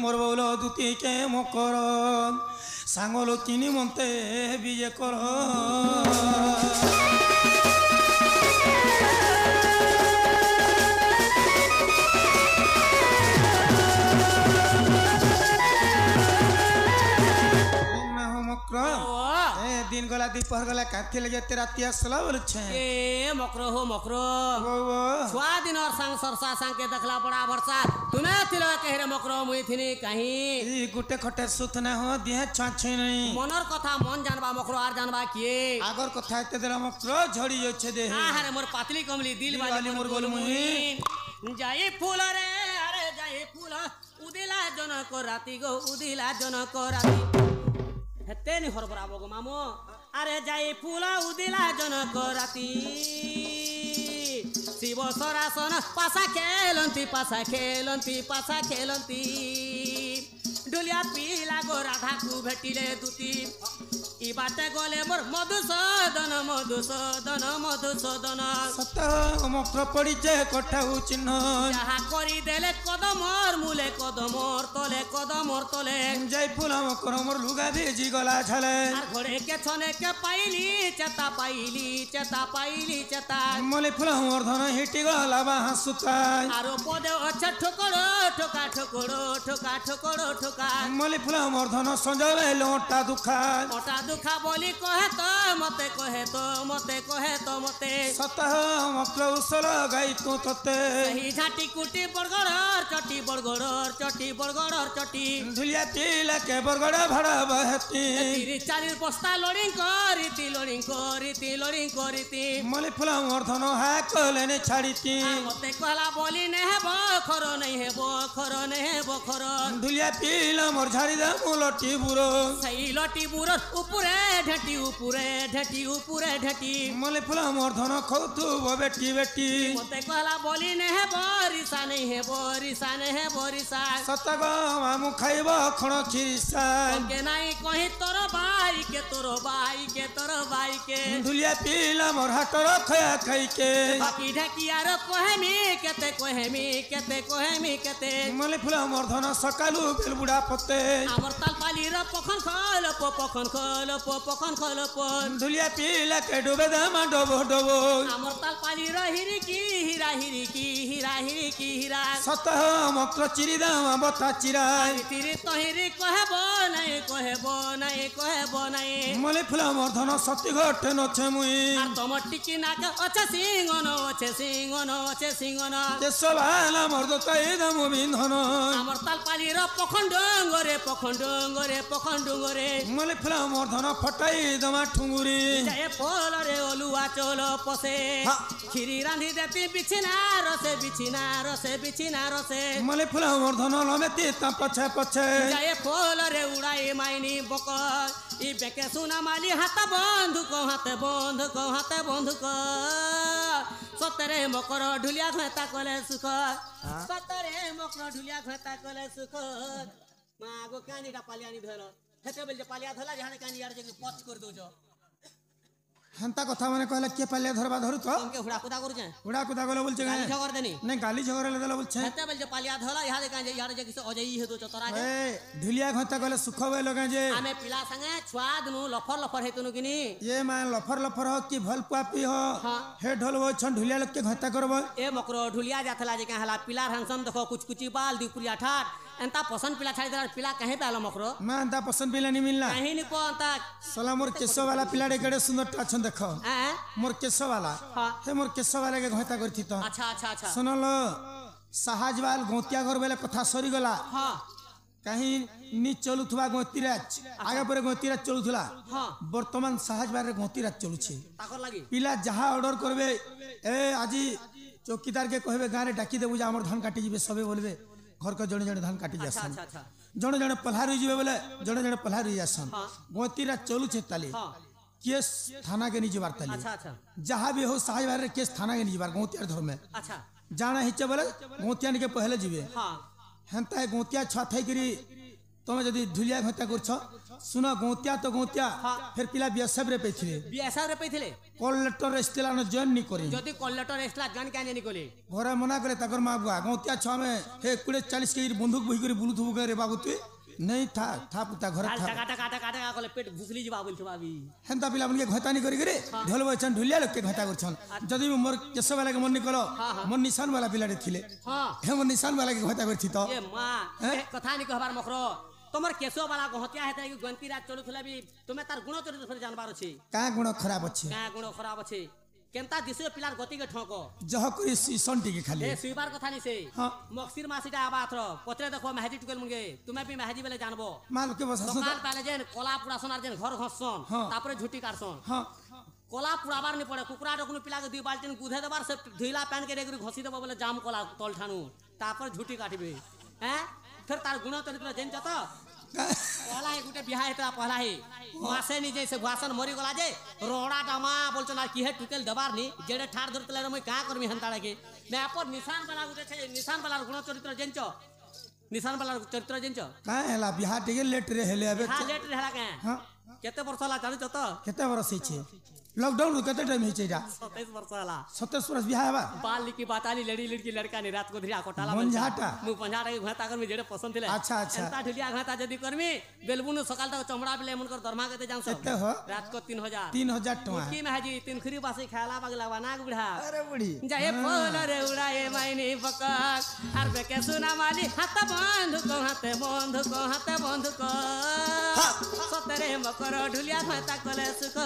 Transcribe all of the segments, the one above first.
मोर बोल दुती के मकर सांगलो किनी मते बिजे कर दिन गला दोपहर गला काथे लगे तेरा तिया सला बोल छे ए मकरो हो मकरो छुआ दिन और संग सरसा संग के दखला पड़ा वर्षा तुम्हें थिलो कहरे मकरो मुई थिनी कहीं ई गुटे खटे सुतना हो दिहे छाछे नहीं मनर कथा मन जानबा मकरो आर जानबा किए आगर कथा एते देला मकरो झड़ी जाछे दे हां रे मोर पातली कमली दिल वाली मोर गोल मुही जाई फूल रे अरे जाई फूल उदिला जनक राती गो उदिला जनक राती हेते नि हरबराबो गो मामो अरे जाई फूल उदिला जनक राती शिव सरासन पासा खेलंती डुलिया पीला गो राधा को भेटिले दूती ई बाटे गले मोर मधुसूदन सत मक्र पड़ीचे कठाऊ चिन्ह जहा करी देले कदमर मूले कदमर तले जाई फूल मकर मोर लुगा भेजी गला छले आर घोड़े के छने के पाइली चेता मले फूल मोर धन हिटी गला बाहा सुता आरो पदे अच्छा ठोका मले फूल मोर धन संजवे लोटा दुखा बोली कहे तो मते सत मक्र उसल गाई तू तते सही झाटी कुटी बड़गड़र चटी धुलिया पीला के बरगड़ भड़ा बहती तीरी चालीर बस्ता लोडिंग करीती मले फूल मोर धन हा कलेने छाड़ीती मते कहला बोली ने हेबो खरो नहीं हेबो धुलिया पीला मोर झाड़ी दे मुलटी बुरो सही लटी बुरो उपरे ढेटी मले फूल मोर धन खौतु बेटी मते कहला बोली ने हेबो रिसा नहीं हेबो सत गो मामू खाइबो खण खिरिसा के नाही कहि तोर बाई के धुलिया पीला मोर हाटर खया खाई के बाकी ढकिया रो कोहेमी केते मले फूल मोर धन सकालू बेल बुढ़ा पते आमर तालपाली रो पखन खोल धुलिया पीला के डूबे दामा डोबो आमर तालपाली रो हीरा सत मक्र चिरी दामा बता चिरा तिरी तहिरी कहबो नहीं मले फूल मोर धन सती घटे नछे मुई আর তোমার টিকি নাক আছে সিংহন কেশবালা মোর দতাই দাম বিন্ধন আমার তালপালির পখন ডুঙ্গরে মলে ফেলা মোর ধন ফটাই দমা ঠুঙ্গুরি যায় পোলরে অলুয়া চল পসে খিরি রাঁধি দেতি বিছিনা রসে মলে ফেলা মোর ধন লমেতি তা পছে যায় পোলরে উড়াই মাইনি বক ই বেকে সুনা মালি হাতে বন্ধুক সতরে মকর ঢুলিয়া ঘেতা কলে সুখ মা গো কানিটা পালিয়ানি ধর হেতে বলছে পালিয়া ধলা যাহানে কানি আর যে পচ করে দউছ হেনতা কথা মানে কইলা কে পালিয়া ধরবা ধরু তো তোমকে হুড়া কুদা করছে হুড়া কুদা গলে বলছে গালি ঝগড় দেনি নাই গালি ঝগড়া লেদলা বলছে হেতে বলছে পালিয়া ধলা যাহানে কানি ইয়ার যে কিছু অজয়ী হেতু চতরা এ ঢুলিয়া ঘটা গলে সুখ হয়ে লগা যে আমি পিলা संगे छुआ दनु लफर हेतुनु किनी ये मान लफर हो कि भल पापी हो हे ढोलबो छन ढुलिया लोग के घटा करबो ए मकरो ढुलिया जाथला जे हला पिला हंसम देखो कुछ बाल दुपुरिया ठाट एंता पसंद पिला छाड़ी दर पिला कहे पालो मकरो मैं एंता पसंद पिला नहीं मिलना कहीं नहीं को एंता सला मोर केसो वाला पिला रे गड़े सुंदर टाछन देखो मोर केसो वाला हे मोर केसो वाला के घटा करथि तो अच्छा सुनलो सहाजवाल गोतिया घर बेले कथा सरी गला कहीं नी चलुथवा गोतिराज आगे पर गोतिराज चलुथला वर्तमान सहाजवाल रे गोतिराज चलुछे ताकर लागी पिला जहा ऑर्डर करबे ए आजी चौकीदार के कहबे गां रे डाकी देबु जे हमर धान काटी जिबे सबे बोलबे घर को जड़े जड़े धान काटी जासन जड़े जड़े पल्हार जीवे बोले जड़े जड़े पल्हार जासन गोतिरा चलू छे ताली केस थाना के नहीं जीवार ताली जहाँ भी हो साहिबार केस थाना के नहीं जीवार गोतिया धर्म में जाना हिचे बोले गोतिया के पहले जीवे हेंता गोतिया छाथई करी तुम्हें जदि धुलिया घटा कर सुन गौतिया तो गौतिया फिर पिला बीएसएफ रे पेथिले बीएसएफ रे पेथिले कॉल लेटर एस्तेला न जॉइन नी करे जदि कॉल लेटर एस्तेला जॉइन क्या नहीं कोले घरे मना करे ताकर मां बुआ गौतिया छ में हे 40 के बंदूक बही करे बुलुथु करे बाबू तू नहीं था पुता घर था काटा काटा काटा कोले पेट भुसली जबा बोल थबा भी हेंता पिला मन के घटा नी करी करे ढोल बचन ढुलिया लोग के घटा करछन जदि मोर केस वाला के मन नी कलो मन निशान वाला पिला रे थिले हां हे मन निशान वाला के घटा करथि तो ए मां कथा नी कहबार मखरो तमर केसो वाला गहतिया हेते कि गंती रात चलुथला भी तुमे तार गुण चरित्र पर जानबार अछि का गुण खराब अछि केनता दिसे पिलार गति के ठोको जह करी सीसनटी के खाली ए सुइबार कथा नी से मक्सिर मासिटा आबा थरो पत्रे देखो महजी टुकेल मुनगे तुमे भी महजी बेले जानबो माल के बस सकाल ताले जेन कोला पुरा सोनार जेन घर घससन तापरे झुटी काटसन कोला पुराबार नहीं पड़े कुकुरा डकुनु पिला के 2 बाल्टी गुधे देबार से धुइला पैन के रेगरी घसी देबो बोले जाम कोला तल ठानु तापर झुटी काटबे हैं फिर तार गुण चरित्र जेन जत पहला है गुटे बिहा हेता पहला है मासे नि जैसे भाषण मरी गला जे रोड़ा डामा बोलछ ना की है टुकेल दबार नी जेडे ठार धरतले मैं का करमी हंताड़ा के मैं पर निशान वाला गुटे छे निशान वाला गुण चरित्र जेन छ निशान वाला चरित्र जेन छ का हेला बिहा टिके लेट रे हेले अबे हां लेट रे हेला के हां केते वर्ष ला जानि छ त केते वर्ष छै लॉकडाउन केते टाइम है छेडा 27 वर्ष ला 27 वर्ष बिहा हेबा बाल लिखी बाताली लड़ी लड़की लड़का ने रात को धरिया कोटाला मंझाटा मु पंझाटा के घाता कर में जेडे पसंद थिले अच्छा अच्छा एंता ढुलिया घाता जदी करमी बेलबुन सकाल तक चमड़ा बिले मन कर दरमा के जाऊ सब रात को 3000 टका की में हाजी तीन खरी बासी खाला बगला नाग बुढ़ा अरे बुढ़ी जाए फूल रे उड़ाए मायनी पकाक आर बेके सुना माली हाथ बंध को सतरे मकर ढुलिया घाता कले सुख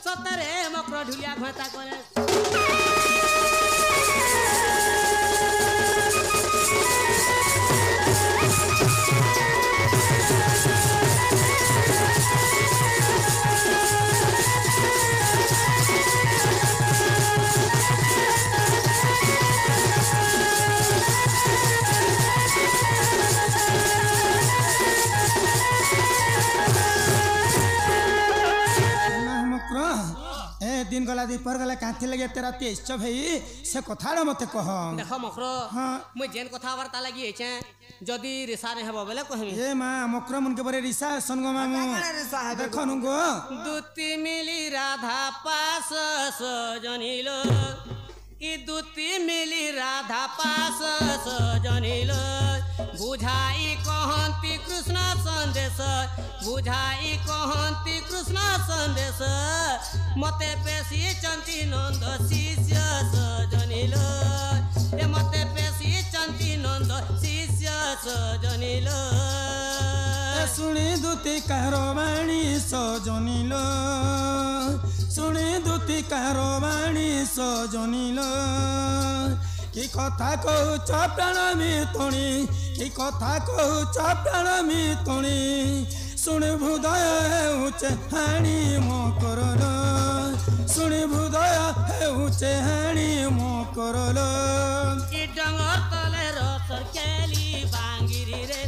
सतरे मकर ढुलिया घाता कले दिन गला दी पर गला काथि लगे तेरा तेज छ भाई से कथाड़ा मते कह देखो मखरो हां मैं जेन कथा वार्ता लगी छै जदी रिसा ने हेबो बेले कहमी ए मां मखरो मन के बरे रिसा सनगो मामू देखो नुगो दुती मिली राधा पास सजनिलो ई दुती मिली राधा पास सजनिलो बुझाई कहंती कृष्ण संदेश बुझाई कहंती कृष्ण संदेश मते पेशी चंती नंद शिष्य सजनिलो ए मते पेशी चंती नंद शिष्य सजनिलो सुनी दुती कारवाणी सजनिलो सुनी दुती कारवाणी सजनिलो की कथा कहूच प्राण मितुणी की कथा कहूच प्राण मितुणी सुनि हृदय हेउचे हाणी मो करल सुनि हृदय हेउचे हाणी मो करल ई डंगर तले रसर केली बांगिरी रे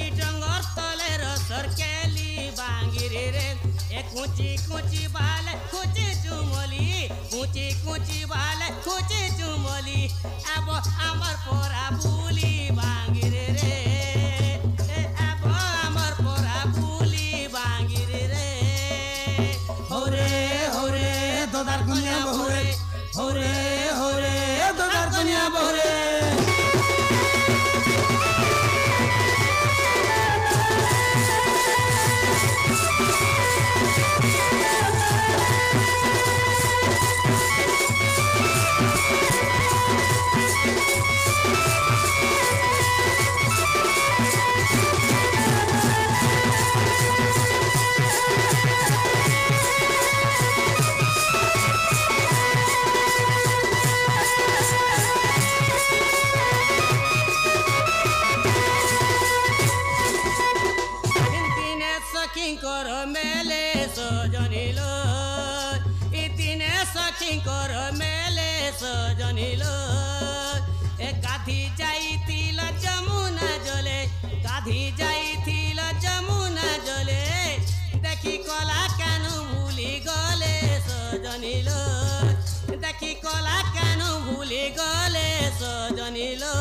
ई डंगर तले रसर केली बांगिरी रे ए कुची कुची बाल कुची चुमली कुची कुची बाल कुची चुमली अब अमर पोरा बुली बांगिरी रे अब अमर पोरा बुली बांगिरी रे होरे दोदार कन्या बहुरे होरे दोदार कन्या बहुरे सखींकर मेले सजनिलो इतने सखींकर मेले सजनिलो ए गाधी जाइतिल जमुना जले गाधी जाइतिल जमुना जले देखी कला कानु भूली गले सजनिलो देखी कला कानु भूली गले सजनिलो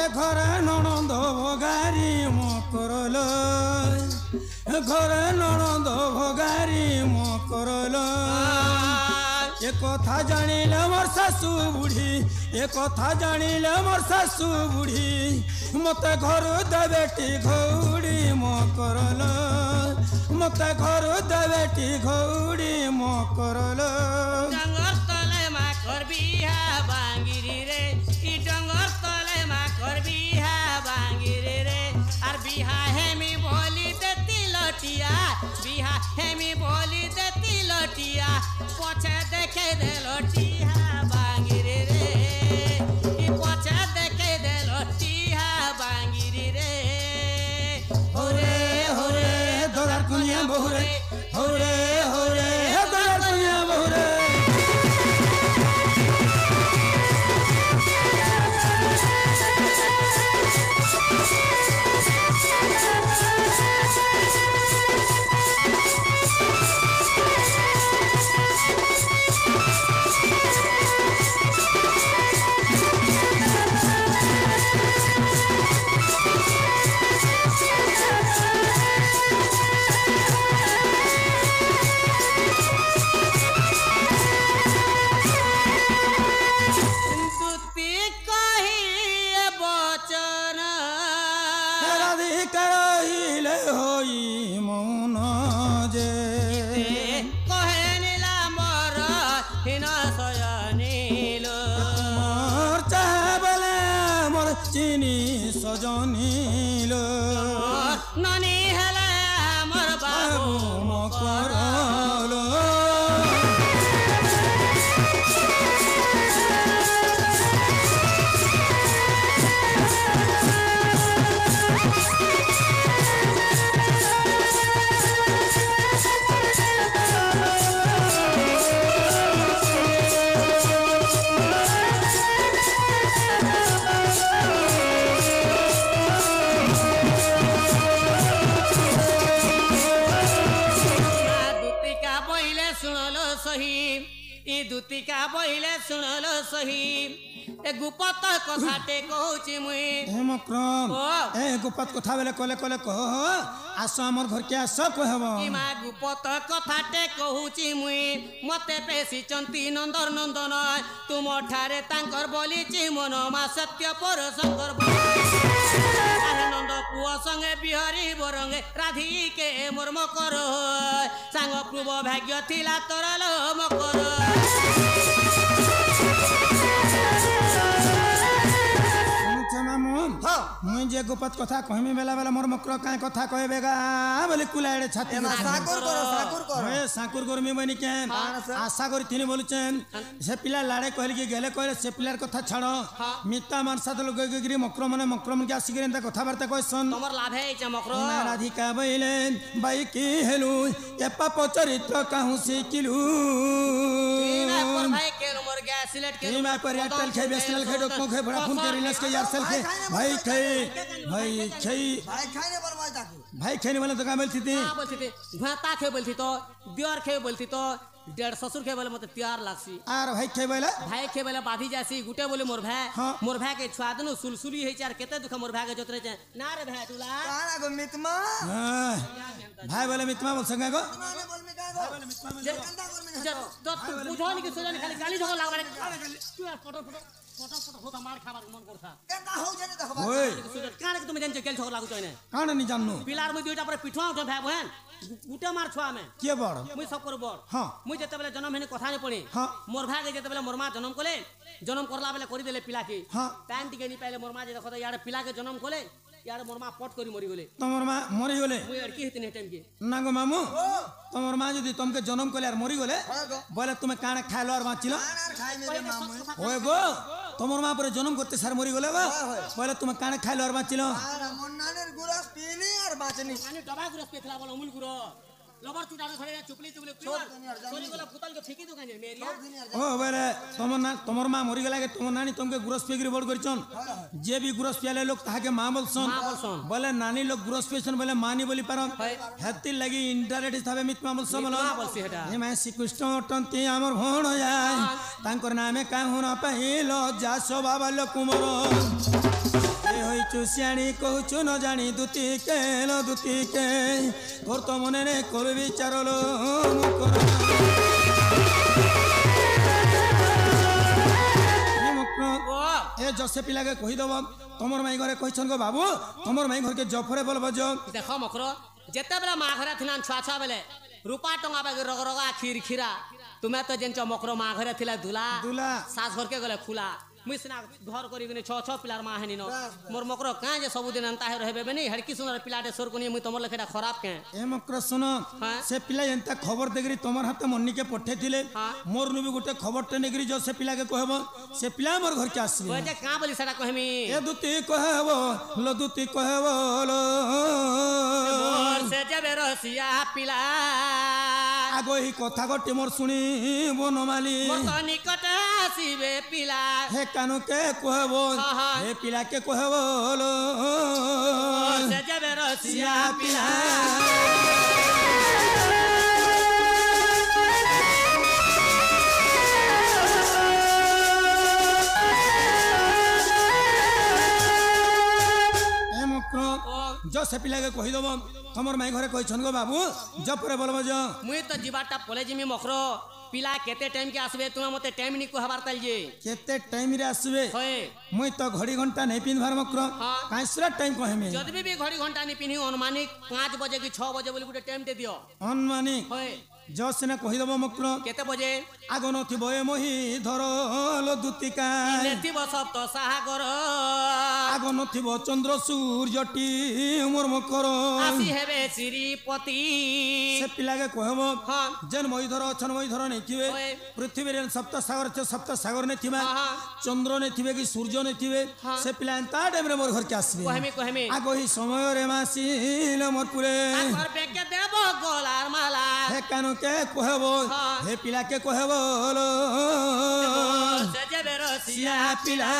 ए घर ननंद भगारी मो करल ঘরে ননদ ভগারি মকরল এ কথা জানিলে মোর শাশু বুড়ি এ কথা জানিলে মোর শাশু বুড়ি মতে ঘর দেবেটি ঘৌড়ি মকরল মতে ঘর দেবেটি ঘৌড়ি মকরল ডঙ্গর তলে মাকর বিহা বাঙ্গিরি রে ই ডঙ্গর তলে মাকর বিহা বাঙ্গিরি রে আর বিহা হেমি বলি দেতি লটিয়া বিহা হেমি বলি দেতি লটিয়া পছে দেখে দে লটিয়া বাঙ্গিরি রে ই পছে দেখে দে লটিয়া বাঙ্গিরি রে হরে হরে দলার কুনিয়া বহুরে হরে হরে দলার কুনিয়া বহুরে চিনি সজনীল ননি হেলে আমার বাবু মকরল দুতিকা বইলে শুনল সহি এ গুপত কথাতে কହୁছি মুই হে মক্রম এ গুপত কথা বেলে কলে কলে কহ আস আমার ঘর কে আস কহব ই মা গুপত কথাতে কହୁছি মুই মতে পেশিচন্তি নন্দর নন্দন তুম ঠারে তাঙ্কর বলিছি মন মা সত্য পর শঙ্কর নন্দ পুয় সঙ্গে বিহরি বরঙ্গে রাধিকে মোর মকর সাঙ্গ পূর্ব ভাগ্য থিলা তোরল মকর মুই যে গুপত কথা কহিমি বেলা বেলা মোর মক্র কায় কথা কইবে গা বলি কুলাইড়ে ছাতি সাকুর করমি বনি কেন আশা করি তিনি বলছেন সে পিলা লাড়ে কহিল কি গেলে কইলে সে পিলার কথা ছাড় মিতা মানসা তো গগিরি মক্র মনে আসি করে কথাবার্তা কইছন তোমার লাভ হইছে মক্র রাধিকা বইলে বাই কি হেলু এপা পচরিত্র কাহু শিকিলু ভাই কেন মোর গ্যাস সিলেট এই মা पर एयरटेल खे बीएसएनएल खे डोकोमो खे वोडाफोन के रिलायंस के एयरसेल खे भाई खाने बर्बाद ताकू भाई खाने वाले तो का बोलती थी हां बोलती थी भाता खे बोलती तो दियर खे बोलती तो डेढ़ ससुर खे बोले मते तैयार लागसी आर भाई खे बोले बाधी जासी गुटे बोले मोर भाई के छुआ दनु सुलसुली हे चार केते दुख मोर भाई के जोतरे छ ना रे भाई तुला काना गो मितमा भाई बोले मितमा बोल संगा गो बोल में का गो तो बुझानी के सोजानी खाली गाली झगड़ा लागबा तू फोटो होता मार खाबार मन करथा एका हो जाने देखबा ओए काने के तुम जान केल झगड़ा लागु चने काने नि जाननु पिलार में दुईटा पर पिठवा उठो भाई बहन गुटे मार छुआ में के बड़ मुई सब कर बड़ हां मुई जते बेले जन्म हेने कथा ने पड़ी हां मोर भाई के जते बेले मोर मां जन्म कोले जन्म करला बेले करी देले पिला के हां टाइम टिके नि पाइले मोर मां जे देखो तो यार पिला के जन्म कोले यार मोर मां पट करी मरी गेले तमोर मां मरी गेले मुई लड़की हेतने टाइम के ना गो मामू तमोर मां जदी तुमके जन्म कोले यार मरी गेले बोले तुमे काने खाइलो और बाचिलो खाइ मेरे मामू ओए गो तमोर मां पर जन्म करते सार मरी गेले बा बोले तुमे काने खाइलो और बाचिलो मोर नानेर गुरस पीनी और बाचनी नानी डबा गुरस पेथला बोल अमूल गुरो लबर चुटाने खड़े चुपली सोनी गोला फुतल के फेंकी दुकान मेरिया ओ बोले तमोर मां मरी गेला के तमोर नानी तुमके गुरस पेगरी बड़ करछन जे भी गुरस पियाले लोग ताके मां बोलसन बोले नानी लोग गुरस पेछन बोले मानी बोली पारन हेती लगी इंडायरेक्ट थाबे मित मां बोलसन बोलो हे मैं श्री कृष्ण टंती हमर भण जाय तांकर नामे का हुन पहिलो जासो बाबा लो कुमरो ए होई ଚୁସିଆଣି କହୁଛୁ ନ ଜାଣି ଦୁତି କେ ଲ ଦୁତି କେ ତୋର ତ ମନରେ କରୁ ବିଚାର ଲୋ ए जसे पिला के कही दब तमर माई घरे कहछन गो बाबू तमर माई घर के जफरे बोलबो जो देखो मकरो जेते बेला मा घरे थिना छुआ छुआ बेले रूपा टंगा बागे रग रगा खीर खीरा तुमे तो जेन मकरो मा घरे थिला दुला दुला सास घर के गले खुला मुई सिना घर करी गने छ छ पिलार मा हेनी न मोर मकरो का जे सब दिन अंता हे रहबे बनी हड़की सुनर पिलाटे सोर कोनी मुई तमर लेखेटा खराब के ए मकरो सुनो से पिला एंता खबर देगरी तमर हाथ मन्नी के पठे थिले मोर नु भी गुटे खबर टे नेगरी जो से पिला के कहबो से पिला मोर घर के आसबे ओए जे का बोली सेटा कहमी ए दुती कहबो लो दुती कहबो लो मोर से जबे रसिया पिला आगो ही कथा गटे मोर सुनी बनमाली मोर तो निकट आसीबे पिला हे कानु के कहबो हे पिला के कहबो लो से जबे रसिया पिला जो से पिला के कही दब तमर माई घरे कहछन गो बाबू जपरे बोलबो जो मुई तो जीवाटा पले जिमी मखरो पिला केते टाइम के आसबे तुम मते टाइम नी कहबार तल जे केते टाइम रे आसबे होय मुई तो घड़ी घंटा नहीं पिन भार मक्रो काई सुरा टाइम कहे में जदबी भी घड़ी घंटा नी पिनी अनुमानिक 5 बजे की 6 बजे बोली गुटे टाइम दे दियो अनुमानिक होय जो सिना कही दब मक्रो केते बजे आगो नथिबो ए मोहि धरो लो दुतिका नेथिबो सब तो सागर आगो नथिबो चंद्र सूर्यटी मोर मकरो आसी हेबे श्रीपति से पिला के कहबो जन मोहि धरो छन मोहि धरो नहीं थिबे पृथ्वी रे सप्त सागर ने थिबा चंद्र ने थिबे कि सूर्य ने थिबे से पिला एंता टाइम रे मोर घर के आसबे कहमे आगो ही समय रे मासी ल मोर पुरे घर पे के देबो गोलार माला हे कानो के कहबो हे पिला के कहबो लो से जबे रसिया पिला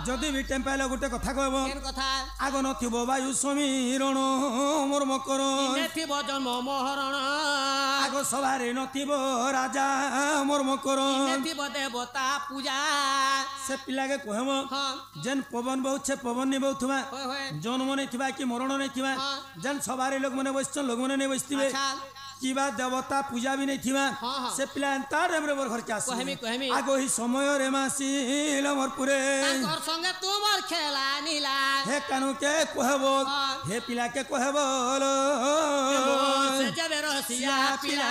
जदि भी टाइम पाइले गोटे कथा कहबो केन कथा आगो नथिबो वायु समीरण मोर मकर नेथिबो जन्म मोहरण आगो सवारे नथिबो राजा मोर मकर नेथिबो देवता पूजा से पिला के कहबो जन पवन बहुत छे पवन ने बहुत थुमा जन्म ने थिबा कि मरण ने थिबा जन सवारे लोग मने बसछन लोग मने ने बसतिबे की बात देवता पूजा भी नहीं थिबा से पिला अंतर हमरे मोर घर के आसी कहमी आगो ही समय रे मासी ल मोर पुरे घर संगे तुमर खेला नीला हे कानु के कहबो हे पिला के कहबो लो से जबे रसिया पिला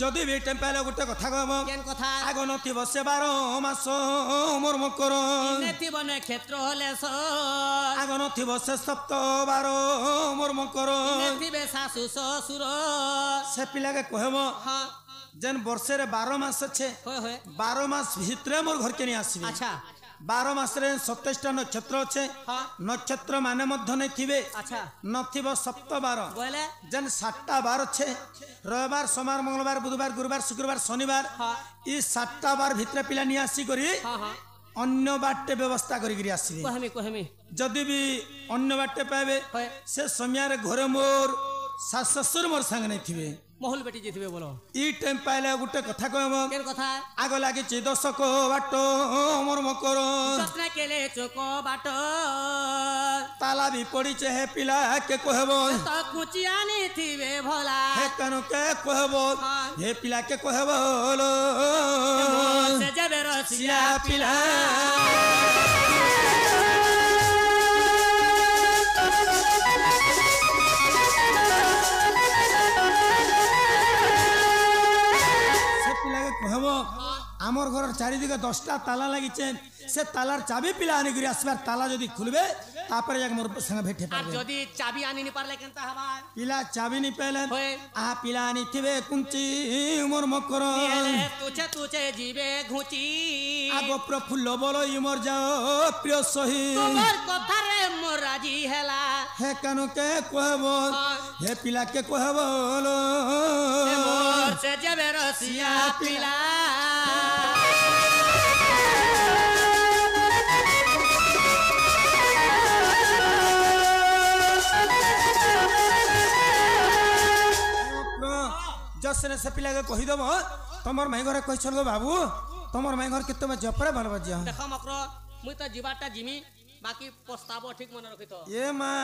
जदि भी टाइम पाइले गोटे कथा कहबो केन कथा आगो नथिबो से 12 मास मोर मकर नेथिबो ने क्षेत्र लेस आगो नथिबो से 12 मोर मकर नेथिबे सासु ससुर से पिला के कहबो जन वर्षे रे 12 मास छे 12 मास भितरे मोर घर के नहीं आसीबे अच्छा 12 मास रे 27 टा नक्षत्र छे नक्षत्र माने मध्य नहीं थिबे अच्छा नथिबो सप्त 12 बोले जन 7टा 12 छे रविवार सोमवार मंगलवार बुधवार गुरुवार शुक्रवार शनिवार ई 7टा 12 भितरे पिला नि आसी करी अन्य बाटे व्यवस्था करी आसीबे कहमी जदि भी अन्य बाटे पाबे से समय रे घरे मोर सास ससुर मोर संग नहीं थिबे महल बेटी जितबे बोलो ई टाइम पाइले गुटे कथा कहबो केन कथा आगो लागि छि दशक बाटो मोर मकर सतना केले चोको बाटो ताला भी पड़ी छे हे पिला के कहबो तो कुचियानी थिबे भोला हे कनो के कहबो हे पिला के कहबो लो से जबे रसिया पिला कहबो आमर घर चारिदिके 10टा ताला लागिचे से तालार चाबी पिला आनी करी आसबार ताला जदी खुलबे तापर जाके मोर संग भेटे पाबे जदी चाबी आनी नि पारले केनता हबा पिला चाबी नि पेले आ पिला आनी थिबे कुंची मोर मकर तुचे जीवे घुची आगो प्रफुल्ल बोलो मोर जाओ प्रिय सही तोर कथा रे मोर राजी हैला हे कानु के कहबो हे पिला के कहबो लो मोर से जब रसिया पिला जसने से पिला के कहि दबो तमर माई घरे कहि चलगो बाबू तमर माई घर केते में जपरे भल बजिया देखो मकरो मुई तो जीवाटा जिमी बाकी पस्ताबो ठीक मन रखितो ये मां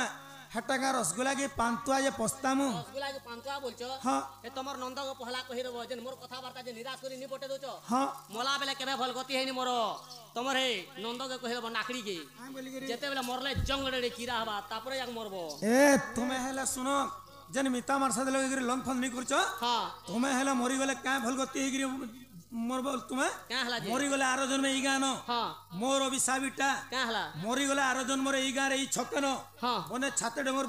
हटागा रसगुल्ला की पांतुआ जे पस्तामु रसगुल्ला के पांतुआ बोलछो हां ए तमर नंद को पहला कहि रबो जे मोर कथा वार्ता जे निराश करी नि पटे दोचो हां मोला बेले केबे भल गति हैनी मोर तमर हे नंद के कहि रबो नाकड़ी के जेते बेले मरले जंगड़े कीड़ा हबा तापरे याक मरबो ए तुमे हेला सुनो जन मिता मारसा देलो एगिरी लंग फन नहीं करछो हां तुमे हेला मरी गले का भल गति एगिरी मरबो तुमे क्या हला जे मरी गले आरो जन में ई गानो हां मोर अभिशाबिटा क्या हला मरी गले आरो जन मोर ई गारे ई छकनो हां ओने छाते डमर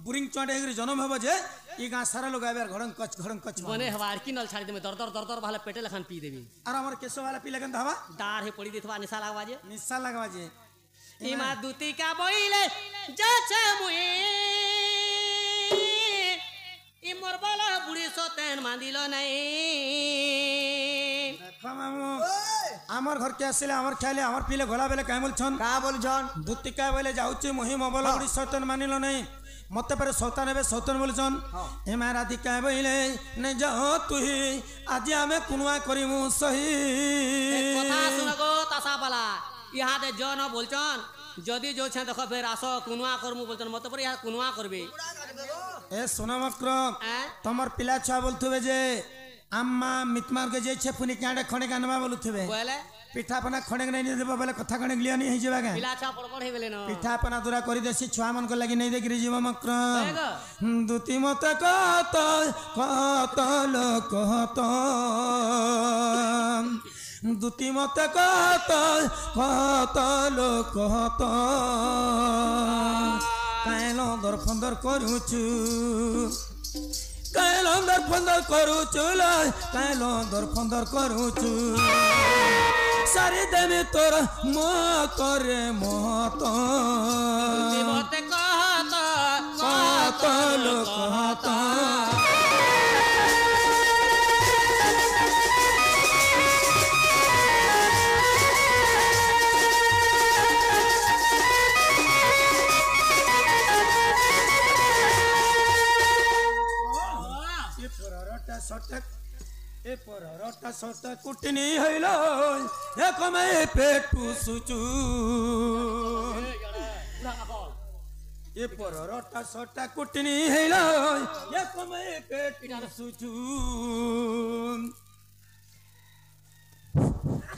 बुरिंग चोंडे एगिरी जन्म हबो जे ई गा सारा लोग आबे घड़ंग कच बने हवार की नल छाड़ी दे दर दर भाले पेटे लखन पी देबी और हमर केसो वाला पी लगन धावा दार हे पड़ी देथवा निशा लागवा जे निशा लगवा जे इमा दूती का बोइले जछे मुई इ मोर बोला बुढ़ी सोतेन मांदिलो नहीं देखो मामू हमर घर के आसिले हमर खाइले हमर पीले घोला बेले काहे बोल छन का बोल छन दुतिका बेले जाउची मोहि मोबला बुढ़ी सोतेन मानिलो नहीं मते पर सौता नेबे सौतन बोल छन ए मा राधिका बोइले नै जाओ तुही आज हमें कुनवा करिमु सही कथा सुनगो तासा पाला इहा दे जन बोलचन जदी जो छे देखो फेर आसो कुनवा करमु बोलचन मते पर इहा कुनवा करबे ए सोना मक्रम तमर पिला छा बोलथुबे जे अम्मा मितमार के जे छे पुनी कांडे खणे गानवा बोलथुबे बोले पिठा पना खणे नहीं देबो बोले कथा खणे लिया नहीं हे जेबा गा पिला छा पड़पड़ हे गेले न पिठा पना दूरा करी देसी छुआ मन को लगी नहीं देखि जीव मक्रम दुती मत कहत लोक कहत दुती मत कहत लोक कहत कायलो दर फंदर करूछु कायलो दर फंदर करूछु कायलो दर फंदर करूछु सारी देवी तोर मत रे मत मते कहत लोक कहत ए पररटा सटा कुटनी हइलो ए कमे पेटु सुचु ए पररटा सटा कुटनी हइलो ए कमे पेटु सुचु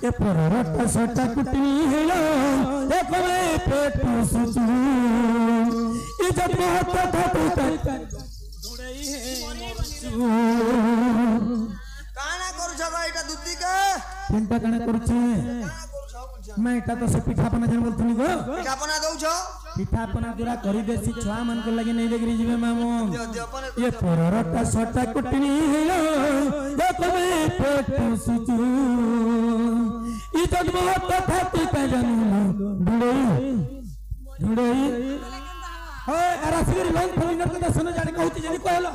ए पररटा सटा कुटनी हइलो ए कमे पेटु सुचु ए जब बहुत धातु दुड़ई है काना करू छ एटा दुती के चिंता काना करू छे मैं एटा तो से पिठापना जन बोलथुनी गो पिठापना दउ छ पिठापना दूरा करी देसी छुआ मन को लगी नहीं देखरी जीवे मामू ये पररटा सटा कुटनी हेलो ये कमे पेट सुचु ई जग बहुत थाती पे जानू ढुड़ई ढुड़ई होय अरासिर लोन फलिनर के सुन जाने कहती जनी कहलो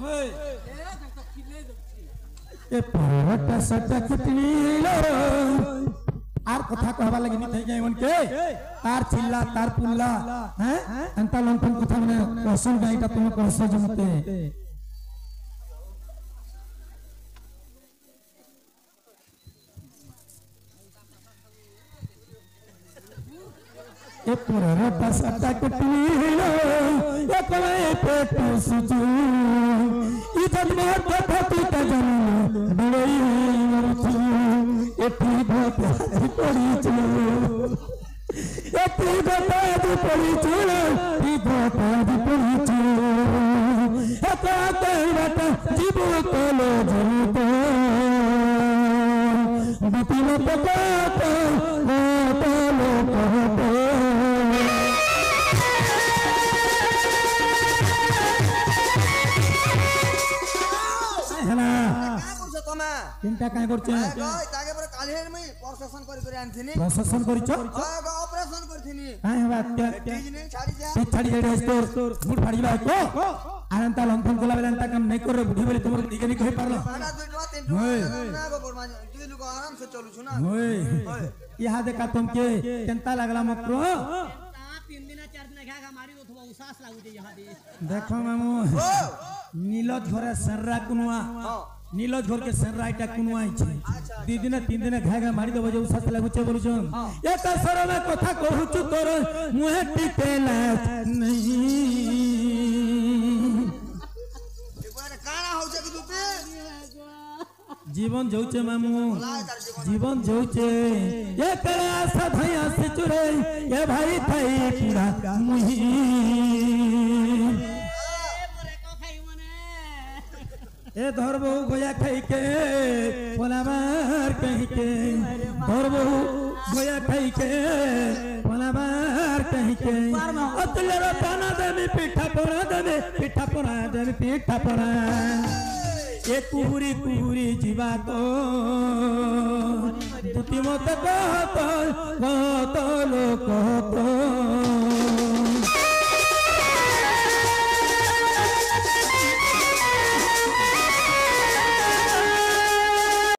होय ए पररटा सटा कुटनी हेलो आर कथा कहबा लगी नहीं जाय मन के तार चिल्ला तार पुल्ला हैं अंता लंपन कथा मने कहसन गाइटा तुम कहस जमते ए पररटा सटा कुटनी हेलो ए कमे पेट सुचु ई जन्म पथती त जन्म बड़ई मरछु एठी भोत पड़ी चलो एठी भोत पड़ी चलो ई भोत पड़ी चलो ए काते बट जीव कोलो जरूरत बिपिन पकाते हो लो कहते का करू छ तमे चिंता काय करछे गय ताके पर काली माने मैं प्रशासन कर आनथिनी प्रशासन करिछ ऑपरेशन करथिनी काहे हवा चीज नहीं छाड़ी जा ते छाड़ी जेडे स्टोर मुड फाड़ीबा को आनंता लंथन कोला बेला अंता काम नहीं करे बुढ़ी बेले तुमर दिगे नहीं कहि पारलो आना 2 टका 3 टका ना गो बोरमा तू लोग आराम से चलू छु ना ओए यहा देखा तुमके केंता लागला मकरो 3 दिन 4 दिन खागा मारी अथवा उसास लागु जे यहा दे देखो मामू नीलत घरे सररा कुनुआ नीलत घर के सररा इटा कुनुआ छै 2 दिन 3 दिन घागा मारी देबो जे उसास लागु छै बोलु छन एक सर में कथा कहू छु तोर मुहे टिकेला नहीं एकबार काना हो छै कि तू पे जीवन जोचे मामू जीवन जोचे ये करे आशा भैया से चुरे ये भाई थाई पूरा मुही ए धर बहु गोया खाई के पोलाबार कहीं के धर बहु गोया खाई के पोलाबार कहीं के अतले रताना देमी पीठा पड़ा देमी पीठा पड़ा ए कुहुरी कुहुरी जीवा तो दुति मत कहत लोक तो